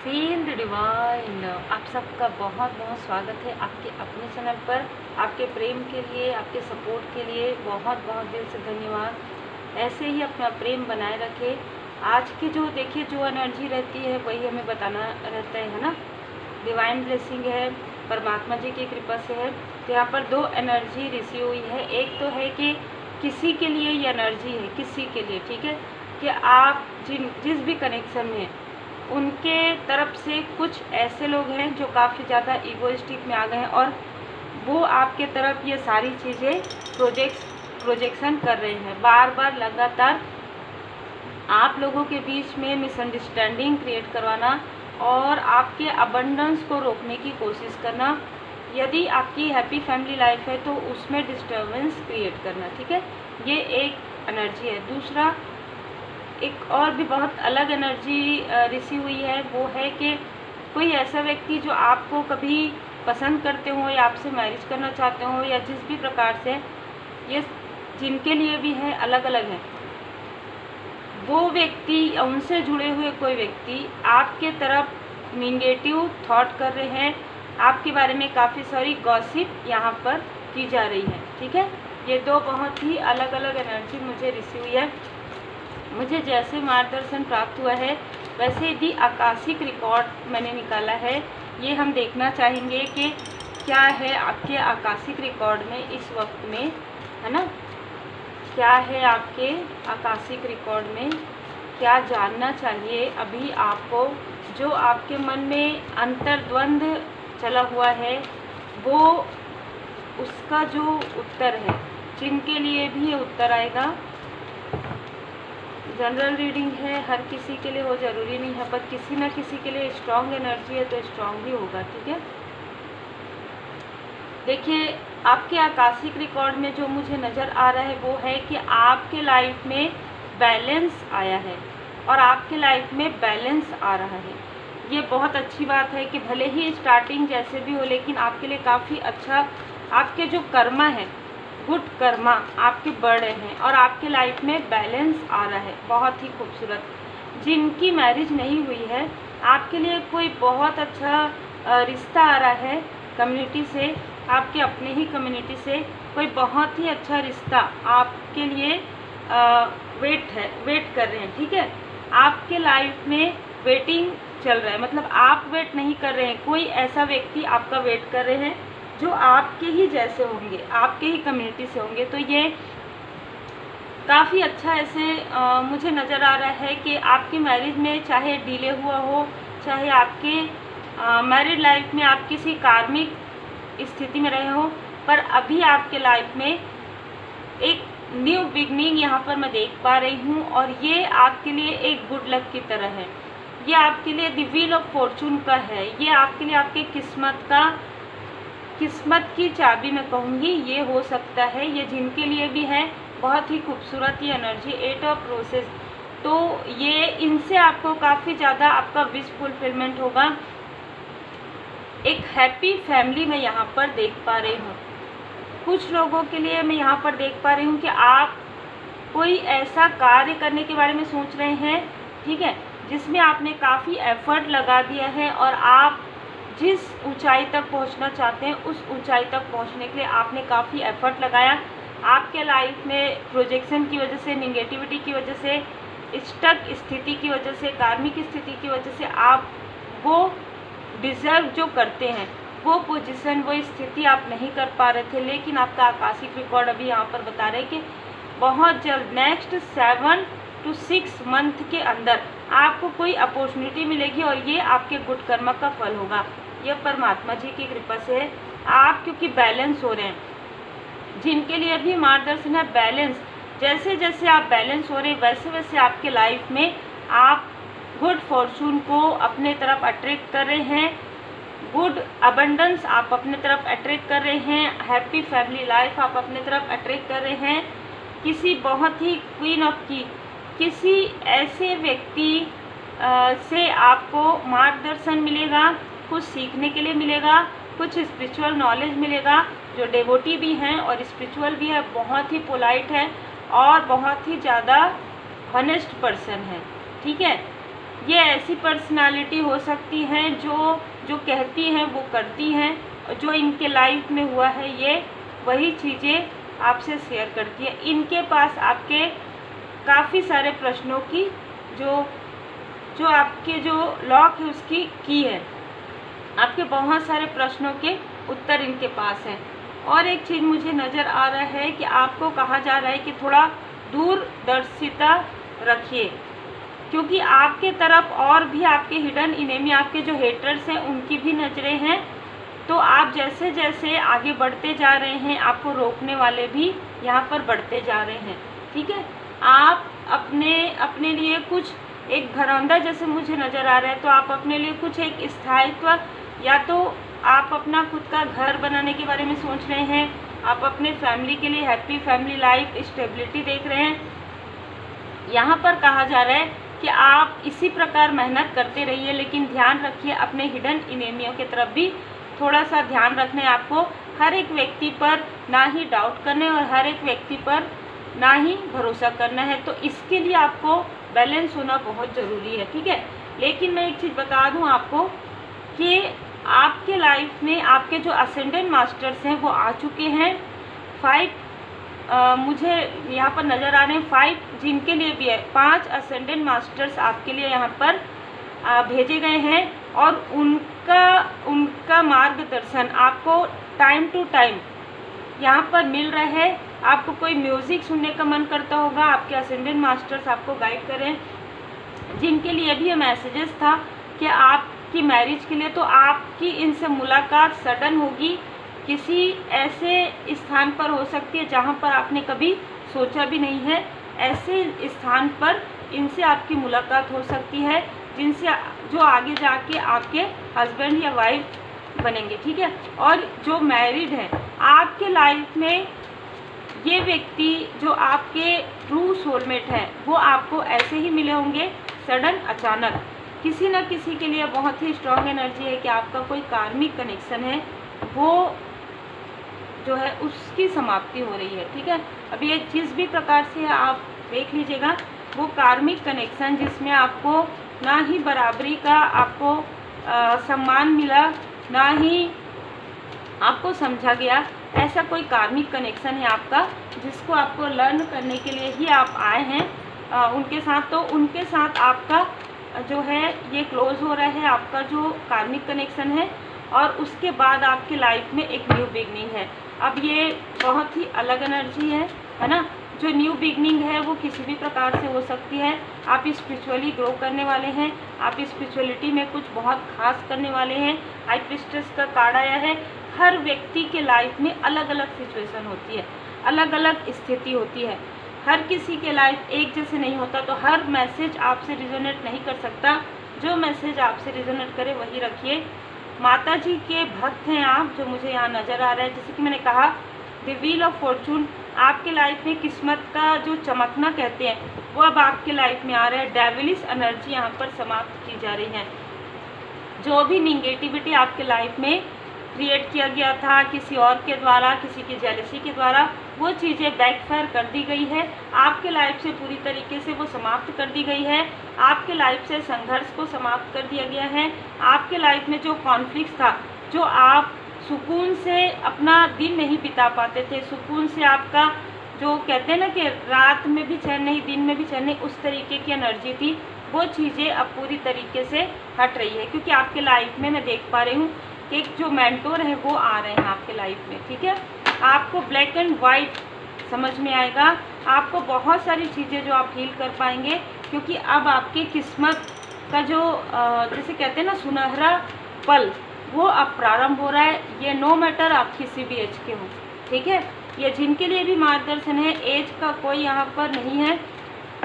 Feel the divine love. आप सबका बहुत बहुत स्वागत है आपके अपने चैनल पर। आपके प्रेम के लिए, आपके सपोर्ट के लिए बहुत बहुत दिल से धन्यवाद। ऐसे ही अपना प्रेम बनाए रखें। आज की जो देखिए जो एनर्जी रहती है वही हमें बताना रहता है ना। डिवाइन ब्लेसिंग है, परमात्मा जी की कृपा से है। तो यहाँ पर दो एनर्जी रिसीव हुई है। एक तो है कि किसी के लिए ये एनर्जी है, किसी के लिए, ठीक है, कि आप जिस भी कनेक्शन में उनके तरफ से कुछ ऐसे लोग हैं जो काफ़ी ज़्यादा ईगोइस्टिक में आ गए हैं और वो आपके तरफ ये सारी चीज़ें प्रोजेक्शन कर रहे हैं। बार बार लगातार आप लोगों के बीच में मिसअंडरस्टैंडिंग क्रिएट करवाना और आपके अबंडेंस को रोकने की कोशिश करना। यदि आपकी हैप्पी फैमिली लाइफ है तो उसमें डिस्टर्बेंस क्रिएट करना, ठीक है, ये एक एनर्जी है। दूसरा, एक और भी बहुत अलग एनर्जी रिसीव हुई है, वो है कि कोई ऐसा व्यक्ति जो आपको कभी पसंद करते हो या आपसे मैरिज करना चाहते हो या जिस भी प्रकार से, ये जिनके लिए भी है अलग अलग है, वो व्यक्ति या उनसे जुड़े हुए कोई व्यक्ति आपके तरफ निगेटिव थॉट कर रहे हैं। आपके बारे में काफ़ी सारी गॉसिप यहाँ पर की जा रही है, ठीक है। ये दो बहुत ही अलग अलग एनर्जी मुझे रिसीव हुई है। मुझे जैसे मार्गदर्शन प्राप्त हुआ है वैसे भी आकाशिक रिकॉर्ड मैंने निकाला है। ये हम देखना चाहेंगे कि क्या है आपके आकाशिक रिकॉर्ड में इस वक्त में, है ना, क्या है आपके आकाशिक रिकॉर्ड में, क्या जानना चाहिए अभी आपको। जो आपके मन में अंतर्द्वंद चला हुआ है वो उसका जो उत्तर है, जिनके लिए भी ये उत्तर आएगा। जनरल रीडिंग है, हर किसी के लिए हो ज़रूरी नहीं है, पर किसी न किसी के लिए स्ट्रॉन्ग एनर्जी है तो स्ट्रॉन्ग भी होगा, ठीक है। देखिए आपके आकाशिक रिकॉर्ड में जो मुझे नज़र आ रहा है वो है कि आपके लाइफ में बैलेंस आया है और आपके लाइफ में बैलेंस आ रहा है। ये बहुत अच्छी बात है कि भले ही स्टार्टिंग जैसे भी हो लेकिन आपके लिए काफ़ी अच्छा, आपके जो कर्मा है, गुड कर्मा आपके बढ़ रहे हैं और आपके लाइफ में बैलेंस आ रहा है। बहुत ही खूबसूरत। जिनकी मैरिज नहीं हुई है आपके लिए कोई बहुत अच्छा रिश्ता आ रहा है कम्युनिटी से, आपके अपने ही कम्युनिटी से कोई बहुत ही अच्छा रिश्ता आपके लिए वेट कर रहे हैं, ठीक है। आपके लाइफ में वेटिंग चल रहा है, मतलब आप वेट नहीं कर रहे हैं, कोई ऐसा व्यक्ति आपका वेट कर रहे हैं जो आपके ही जैसे होंगे, आपके ही कम्युनिटी से होंगे। तो ये काफ़ी अच्छा ऐसे मुझे नज़र आ रहा है कि आपकी मैरिज में चाहे डिले हुआ हो, चाहे आपके मैरिड लाइफ में आप किसी कार्मिक स्थिति में रहे हो, पर अभी आपके लाइफ में एक न्यू बिगनिंग यहाँ पर मैं देख पा रही हूँ और ये आपके लिए एक गुड लक की तरह है। ये आपके लिए द व्हील ऑफ फॉर्चून का है। ये आपके लिए आपकी किस्मत की चाबी मैं कहूँगी ये हो सकता है। ये जिनके लिए भी है बहुत ही खूबसूरत ये एनर्जी, 8 ऑफ रोसेस। तो ये इनसे आपको काफ़ी ज़्यादा आपका विश फुलफिलमेंट होगा। एक हैप्पी फैमिली मैं यहाँ पर देख पा रही हूँ। कुछ लोगों के लिए मैं यहाँ पर देख पा रही हूँ कि आप कोई ऐसा कार्य करने के बारे में सोच रहे हैं, ठीक है, जिसमें आपने काफ़ी एफर्ट लगा दिया है और आप जिस ऊंचाई तक पहुंचना चाहते हैं उस ऊंचाई तक पहुंचने के लिए आपने काफ़ी एफर्ट लगाया। आपके लाइफ में प्रोजेक्शन की वजह से, निगेटिविटी की वजह से, स्टक स्थिति की वजह से, कार्मिक स्थिति की वजह से आप वो डिज़र्व जो करते हैं वो पोजीशन, वो स्थिति आप नहीं कर पा रहे थे। लेकिन आपका आकाशिक रिकॉर्ड अभी यहाँ पर बता रहे कि बहुत जल्द नेक्स्ट 7 to 6 मंथ के अंदर आपको कोई अपॉर्चुनिटी मिलेगी और ये आपके गुड कर्म का फल होगा। यह परमात्मा जी की कृपा से है। आप क्योंकि बैलेंस हो रहे हैं, जिनके लिए भी मार्गदर्शन है बैलेंस, जैसे जैसे आप बैलेंस हो रहे हैं वैसे वैसे आपके लाइफ में आप गुड फॉर्चून को अपने तरफ अट्रैक्ट कर रहे हैं, गुड अबंडेंस आप अपने तरफ अट्रैक्ट कर रहे हैं, हैप्पी फैमिली लाइफ आप अपने तरफ अट्रैक्ट कर रहे हैं। किसी बहुत ही क्वीन ऑफ की किसी ऐसे व्यक्ति से आपको मार्गदर्शन मिलेगा, कुछ सीखने के लिए मिलेगा, कुछ स्पिरिचुअल नॉलेज मिलेगा। जो डेवोटी भी हैं और स्पिरिचुअल भी है, बहुत ही पोलाइट है और बहुत ही ज़्यादा हॉनेस्ट पर्सन है, ठीक है। ये ऐसी पर्सनालिटी हो सकती हैं जो कहती हैं वो करती हैं, जो इनके लाइफ में हुआ है ये वही चीज़ें आपसे शेयर करती है। इनके पास आपके काफ़ी सारे प्रश्नों की जो आपके जो लॉक है उसकी की है, आपके बहुत सारे प्रश्नों के उत्तर इनके पास हैं। और एक चीज़ मुझे नज़र आ रहा है कि आपको कहा जा रहा है कि थोड़ा दूरदर्शिता रखिए, क्योंकि आपके तरफ और भी आपके हिडन इनेमी, आपके जो हेटर्स हैं उनकी भी नज़रें हैं। तो आप जैसे जैसे आगे बढ़ते जा रहे हैं, आपको रोकने वाले भी यहाँ पर बढ़ते जा रहे हैं। ठीक है, आप अपने लिए कुछ एक घरौंदा जैसे मुझे नज़र आ रहा है, तो आप अपने लिए कुछ एक स्थायित्व, या तो आप अपना खुद का घर बनाने के बारे में सोच रहे हैं, आप अपने फैमिली के लिए हैप्पी फैमिली लाइफ स्टेबिलिटी देख रहे हैं। यहाँ पर कहा जा रहा है कि आप इसी प्रकार मेहनत करते रहिए, लेकिन ध्यान रखिए अपने हिडन इनेमियों की तरफ भी थोड़ा सा ध्यान रखना है आपको। हर एक व्यक्ति पर ना ही डाउट करना है और हर एक व्यक्ति पर ना ही भरोसा करना है, तो इसके लिए आपको बैलेंस होना बहुत ज़रूरी है। ठीक है, लेकिन मैं एक चीज़ बता दूं आपको कि आपके लाइफ में आपके जो असेंडेंट मास्टर्स हैं वो आ चुके हैं। 5 मुझे यहाँ पर नज़र आ रहे हैं 5 जिनके लिए भी है, 5 असेंडेंट मास्टर्स आपके लिए यहाँ पर भेजे गए हैं, और उनका मार्गदर्शन आपको टाइम टू टाइम यहाँ पर मिल रहा है। आपको कोई म्यूज़िक सुनने का मन करता होगा, आपके असेंडेंट मास्टर्स आपको गाइड करें। जिनके लिए भी ये मैसेजेस था कि आपकी मैरिज के लिए, तो आपकी इनसे मुलाकात सडन होगी, किसी ऐसे स्थान पर हो सकती है जहाँ पर आपने कभी सोचा भी नहीं है। ऐसे स्थान पर इनसे आपकी मुलाकात हो सकती है, जिनसे जो आगे जाके आपके हस्बैंड या वाइफ बनेंगे। ठीक है, और जो मैरिड हैं, आपके लाइफ में ये व्यक्ति जो आपके ट्रू सोलमेट हैं वो आपको ऐसे ही मिले होंगे सडन, अचानक। किसी न किसी के लिए बहुत ही स्ट्रॉन्ग एनर्जी है कि आपका कोई कार्मिक कनेक्शन है, वो जो है उसकी समाप्ति हो रही है। ठीक है, अब ये जिस भी प्रकार से आप देख लीजिएगा, वो कार्मिक कनेक्शन जिसमें आपको ना ही बराबरी का आपको सम्मान मिला, ना ही आपको समझा गया, ऐसा कोई कार्मिक कनेक्शन है आपका, जिसको आपको लर्न करने के लिए ही आप आए हैं उनके साथ। तो उनके साथ आपका जो है ये क्लोज हो रहा है, आपका जो कार्मिक कनेक्शन है, और उसके बाद आपकी लाइफ में एक न्यू बिगनिंग है। अब ये बहुत ही अलग एनर्जी है ना। जो न्यू बिगनिंग है वो किसी भी प्रकार से हो सकती है। आप स्पिरिचुअली ग्रो करने वाले हैं, आप स्पिरिचुअलिटी में कुछ बहुत खास करने वाले हैं। हाई प्रीस्टेस का कार्ड आया है। हर व्यक्ति के लाइफ में अलग अलग सिचुएशन होती है, अलग अलग स्थिति होती है, हर किसी के लाइफ एक जैसे नहीं होता। तो हर मैसेज आपसे रिजोनेट नहीं कर सकता, जो मैसेज आपसे रिजोनेट करे वही रखिए। माता जी के भक्त हैं आप, जो मुझे यहाँ नज़र आ रहा है। जैसे कि मैंने कहा, द व्हील ऑफ फॉर्चून आपके लाइफ में किस्मत का जो चमकना कहते हैं वो अब आपके लाइफ में आ रहा है। डेविलिश एनर्जी यहाँ पर समाप्त की जा रही है। जो भी निगेटिविटी आपके लाइफ में क्रिएट किया गया था किसी और के द्वारा, किसी की जेलसी के द्वारा, वो चीज़ें बैकफायर कर दी गई है। आपके लाइफ से पूरी तरीके से वो समाप्त कर दी गई है। आपके लाइफ से संघर्ष को समाप्त कर दिया गया है। आपके लाइफ में जो कॉन्फ्लिक्ट था, जो आप सुकून से अपना दिन नहीं बिता पाते थे, सुकून से आपका जो कहते हैं ना कि रात में भी चैन नहीं, दिन में भी चैन नहीं, उस तरीके की एनर्जी थी, वो चीज़ें अब पूरी तरीके से हट रही है। क्योंकि आपके लाइफ में मैं देख पा रही हूँ कि एक जो मेंटोर है वो आ रहे हैं आपके लाइफ में। ठीक है, आपको ब्लैक एंड वाइट समझ में आएगा। आपको बहुत सारी चीज़ें जो आप हील कर पाएंगे, क्योंकि अब आपकी किस्मत का जो जैसे कहते हैं ना सुनहरा पल, वो अब प्रारंभ हो रहा है। ये नो मैटर आप किसी भी एज के हो। ठीक है, ये जिनके लिए भी मार्गदर्शन है, एज का कोई यहाँ पर नहीं है।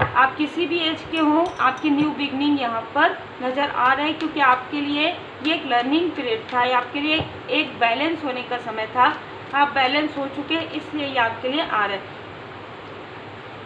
आप किसी भी एज के हों, आपकी न्यू बिगनिंग यहाँ पर नज़र आ रहा है। क्योंकि आपके लिए ये एक लर्निंग पीरियड था, आपके लिए एक बैलेंस होने का समय था। आप बैलेंस हो चुके हैं, इसलिए ये आपके लिए आ रहा है।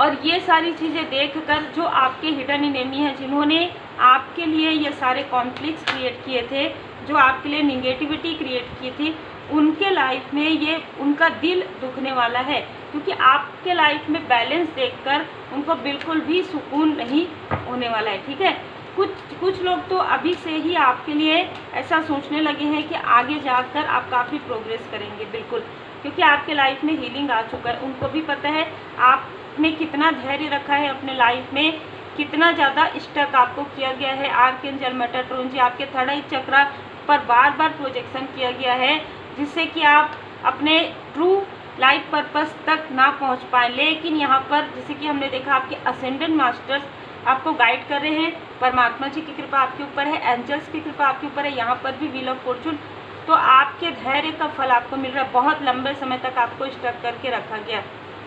और ये सारी चीज़ें देखकर जो आपके हिडन एनिमी हैं, जिन्होंने आपके लिए ये सारे कॉन्फ्लिक्ट्स क्रिएट किए थे, जो आपके लिए निगेटिविटी क्रिएट की थी, उनके लाइफ में ये उनका दिल दुखने वाला है। क्योंकि आपके लाइफ में बैलेंस देखकर उनको बिल्कुल भी सुकून नहीं होने वाला है। ठीक है, कुछ लोग तो अभी से ही आपके लिए ऐसा सोचने लगे हैं कि आगे जाकर आप काफ़ी प्रोग्रेस करेंगे, बिल्कुल, क्योंकि आपके लाइफ में हीलिंग आ चुका है। उनको भी पता है आपने कितना धैर्य रखा है अपने लाइफ में, कितना ज़्यादा स्टक आपको किया गया है। आर्कएंजल मेटाट्रॉन जी आपके थर्ड आई चक्र पर बार बार प्रोजेक्शन किया गया है, जिससे कि आप अपने ट्रू लाइफ पर्पस तक ना पहुंच पाए। लेकिन यहाँ पर जैसे कि हमने देखा आपके असेंडेंट मास्टर्स आपको गाइड कर रहे हैं, परमात्मा जी की कृपा आपके ऊपर है, एंजल्स की कृपा आपके ऊपर है। यहाँ पर भी व्हील ऑफ फॉर्चून, तो आपके धैर्य का फल आपको मिल रहा है। बहुत लंबे समय तक आपको स्टक करके रखा गया,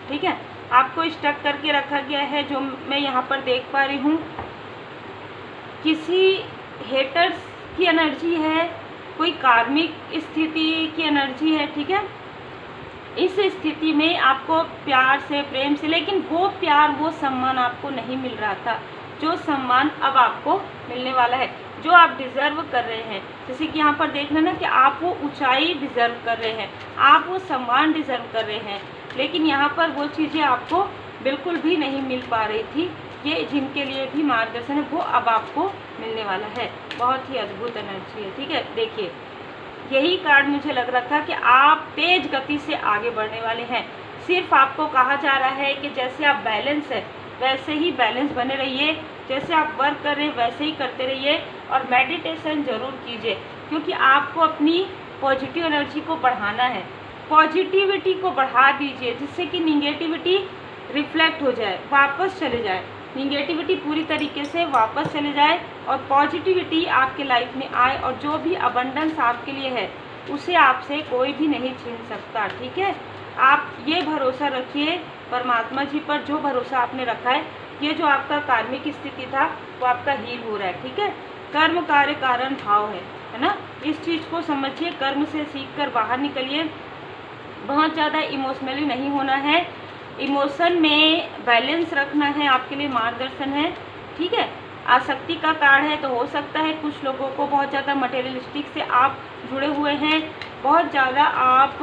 ठीक है, आपको स्टक करके रखा गया है, जो मैं यहाँ पर देख पा रही हूँ। किसी हेटर्स की एनर्जी है, कोई कार्मिक स्थिति की एनर्जी है, ठीक है। इस स्थिति में आपको प्यार से, प्रेम से, लेकिन वो प्यार, वो सम्मान आपको नहीं मिल रहा था, जो सम्मान अब आपको मिलने वाला है, जो आप डिज़र्व कर रहे हैं। जैसे कि यहाँ पर देखना ना कि आप वो ऊंचाई डिज़र्व कर रहे हैं, आप वो सम्मान डिज़र्व कर रहे हैं, लेकिन यहाँ पर वो चीज़ें आपको बिल्कुल भी नहीं मिल पा रही थी। ये जिनके लिए भी मार्गदर्शन है वो अब आपको मिलने वाला है। बहुत ही अद्भुत एनर्जी है, ठीक है। देखिए, यही कार्ड मुझे लग रहा था कि आप तेज गति से आगे बढ़ने वाले हैं। सिर्फ आपको कहा जा रहा है कि जैसे आप बैलेंस है वैसे ही बैलेंस बने रहिए, जैसे आप वर्क कर रहे हैं वैसे ही करते रहिए, और मेडिटेशन ज़रूर कीजिए, क्योंकि आपको अपनी पॉजिटिव एनर्जी को बढ़ाना है। पॉजिटिविटी को बढ़ा दीजिए, जिससे कि निगेटिविटी रिफ्लेक्ट हो जाए, वापस चले जाए, निगेटिविटी पूरी तरीके से वापस चले जाए और पॉजिटिविटी आपके लाइफ में आए, और जो भी अबंडेंस आपके लिए है उसे आपसे कोई भी नहीं छीन सकता, ठीक है। आप ये भरोसा रखिए परमात्मा जी पर, जो भरोसा आपने रखा है, ये जो आपका कार्मिक स्थिति था वो आपका हील हो रहा है, ठीक है। कर्म कार्य कारण भाव है ना, इस चीज़ को समझिए, कर्म से सीख कर बाहर निकलिए। बहुत ज़्यादा इमोशनली नहीं होना है, इमोशन में बैलेंस रखना है, आपके लिए मार्गदर्शन है, ठीक है। आसक्ति का कार्ड है, तो हो सकता है कुछ लोगों को बहुत ज़्यादा मटेरियलिस्टिक से आप जुड़े हुए हैं, बहुत ज़्यादा आप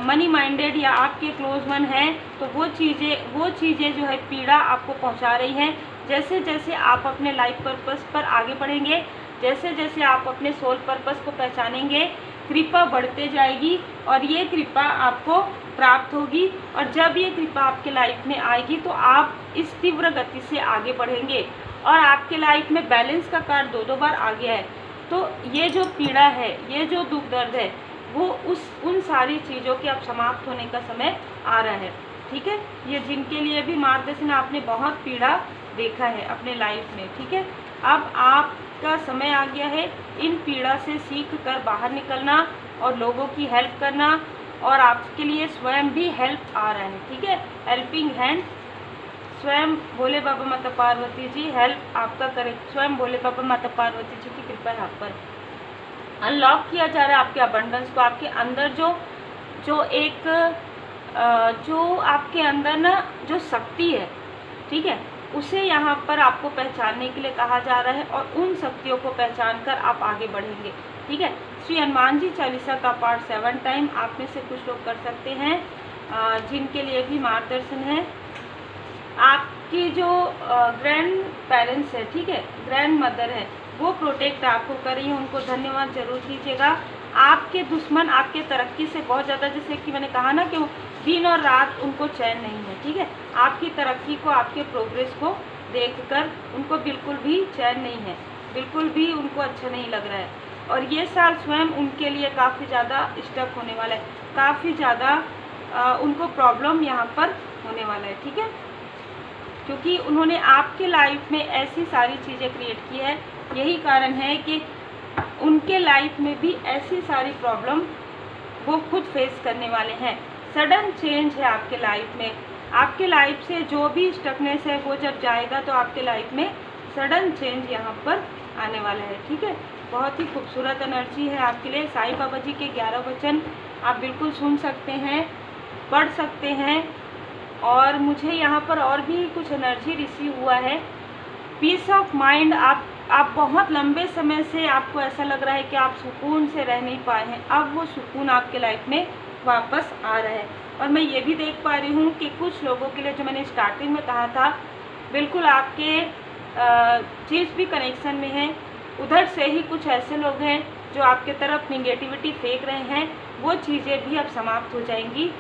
मनी माइंडेड या आपके क्लोज वन हैं, तो वो चीज़ें जो है पीड़ा आपको पहुंचा रही हैं। जैसे जैसे आप अपने लाइफ पर्पस पर आगे बढ़ेंगे, जैसे जैसे आप अपने सोल पर्पस को पहचानेंगे, कृपा बढ़ते जाएगी और ये कृपा आपको प्राप्त होगी। और जब ये कृपा आपके लाइफ में आएगी तो आप इस तीव्र गति से आगे बढ़ेंगे, और आपके लाइफ में बैलेंस का कार्ड दो बार आ गया है। तो ये जो पीड़ा है, ये जो दुख दर्द है, वो उन सारी चीज़ों के अब समाप्त होने का समय आ रहा है, ठीक है। ये जिनके लिए भी मार्गदर्शन, आपने बहुत पीड़ा देखा है अपने लाइफ में, ठीक है। अब आपका समय आ गया है इन पीड़ा से सीख कर बाहर निकलना और लोगों की हेल्प करना, और आपके लिए स्वयं भी हेल्प आ रहा है, ठीक है। हेल्पिंग हैंड स्वयं भोले बाबा माता पार्वती जी हेल्प आपका करें, स्वयं भोले बाबा माता पार्वती जी की कृपा है आप पर। अनलॉक किया जा रहा है आपके अबंडेंस को, आपके अंदर जो आपके अंदर ना जो शक्ति है, ठीक है, उसे यहाँ पर आपको पहचानने के लिए कहा जा रहा है, और उन शक्तियों को पहचान कर आप आगे बढ़ेंगे, ठीक है। श्री हनुमान जी चालीसा का पाठ 7 टाइम आप में से कुछ लोग कर सकते हैं, जिनके लिए भी मार्गदर्शन है। आपकी जो ग्रैंड पेरेंट्स है, ठीक है, ग्रैंड मदर है, वो प्रोटेक्ट आपको कर रही है, उनको धन्यवाद जरूर कीजिएगा। आपके दुश्मन आपके तरक्की से बहुत ज़्यादा, जैसे कि मैंने कहा ना कि दिन और रात उनको चैन नहीं है, ठीक है। आपकी तरक्की को, आपके प्रोग्रेस को देखकर उनको बिल्कुल भी चैन नहीं है, बिल्कुल भी उनको अच्छा नहीं लग रहा है। और ये साल स्वयं उनके लिए काफ़ी ज़्यादा स्टक होने वाला है, काफ़ी ज़्यादा उनको प्रॉब्लम यहाँ पर होने वाला है, ठीक है, क्योंकि उन्होंने आपके लाइफ में ऐसी सारी चीज़ें क्रिएट की है। यही कारण है कि उनके लाइफ में भी ऐसी सारी प्रॉब्लम वो खुद फेस करने वाले हैं। सडन चेंज है आपके लाइफ में, आपके लाइफ से जो भी स्टकनेस है वो जब जाएगा तो आपके लाइफ में सडन चेंज यहाँ पर आने वाला है, ठीक है। बहुत ही खूबसूरत एनर्जी है आपके लिए। साईं बाबा जी के 11 वचन आप बिल्कुल सुन सकते हैं, पढ़ सकते हैं, और मुझे यहाँ पर और भी कुछ एनर्जी रिसीव हुआ है। पीस ऑफ माइंड, आप बहुत लंबे समय से आपको ऐसा लग रहा है कि आप सुकून से रह नहीं पाए हैं, अब वो सुकून आपके लाइफ में वापस आ रहा है। और मैं ये भी देख पा रही हूँ कि कुछ लोगों के लिए, जो मैंने स्टार्टिंग में कहा था, बिल्कुल आपके चीज़ भी कनेक्शन में है, उधर से ही कुछ ऐसे लोग हैं जो आपके तरफ निगेटिविटी फेंक रहे हैं, वो चीज़ें भी अब समाप्त हो जाएंगी।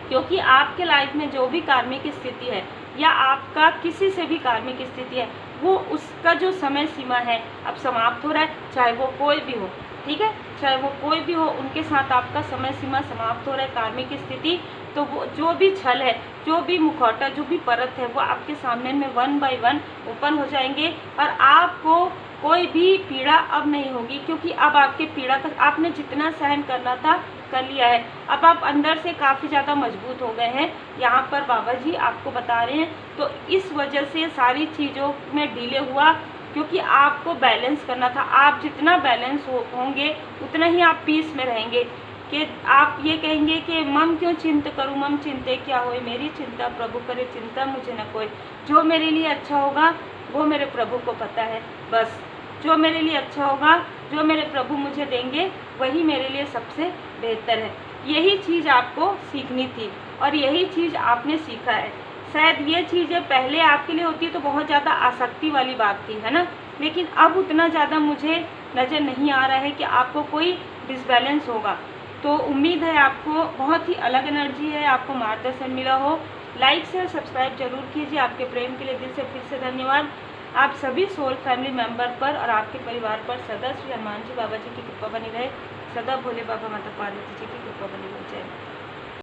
क्योंकि आपके लाइफ में जो भी कार्मिक स्थिति है या आपका किसी से भी कार्मिक स्थिति है, वो उसका जो समय सीमा है अब समाप्त हो रहा है, चाहे वो कोई भी हो, ठीक है, चाहे वो कोई भी हो, उनके साथ आपका समय सीमा समाप्त हो रहा है, कार्मिक स्थिति। तो वो जो भी छल है, जो भी मुखौटा, जो भी परत है, वो आपके सामने में 1 बाय 1 ओपन हो जाएंगे और आपको कोई भी पीड़ा अब नहीं होगी। क्योंकि अब आपके पीड़ा का आपने जितना सहन करना था कर लिया है, अब आप अंदर से काफ़ी ज़्यादा मजबूत हो गए हैं, यहाँ पर बाबा जी आपको बता रहे हैं। तो इस वजह से सारी चीज़ों में डिले हुआ, क्योंकि आपको बैलेंस करना था। आप जितना बैलेंस होंगे उतना ही आप पीस में रहेंगे। कि आप ये कहेंगे कि मम क्यों चिंता करूँ, मम चिंते क्या होए, मेरी चिंता प्रभु करे, चिंता मुझे न कोई। जो मेरे लिए अच्छा होगा वो मेरे प्रभु को पता है, बस जो मेरे लिए अच्छा होगा, जो मेरे प्रभु मुझे देंगे, वही मेरे लिए सबसे बेहतर है। यही चीज़ आपको सीखनी थी और यही चीज़ आपने सीखा है। शायद ये चीज़ें पहले आपके लिए होती तो बहुत ज़्यादा आसक्ति वाली बात थी, है ना, लेकिन अब उतना ज़्यादा मुझे नज़र नहीं आ रहा है कि आपको कोई डिसबैलेंस होगा। तो उम्मीद है आपको बहुत ही अलग एनर्जी है, आपको मार्गदर्शन मिला हो। लाइक शेयर सब्सक्राइब जरूर कीजिए। आपके प्रेम के लिए दिल से फिर से धन्यवाद। आप सभी सोल फैमिली मेंबर पर और आपके परिवार पर सदा श्री हनुमान जी बाबा जी की कृपा बनी रहे, सदा भोले बाबा माता पार्वती जी की कृपा बनी रहे। जय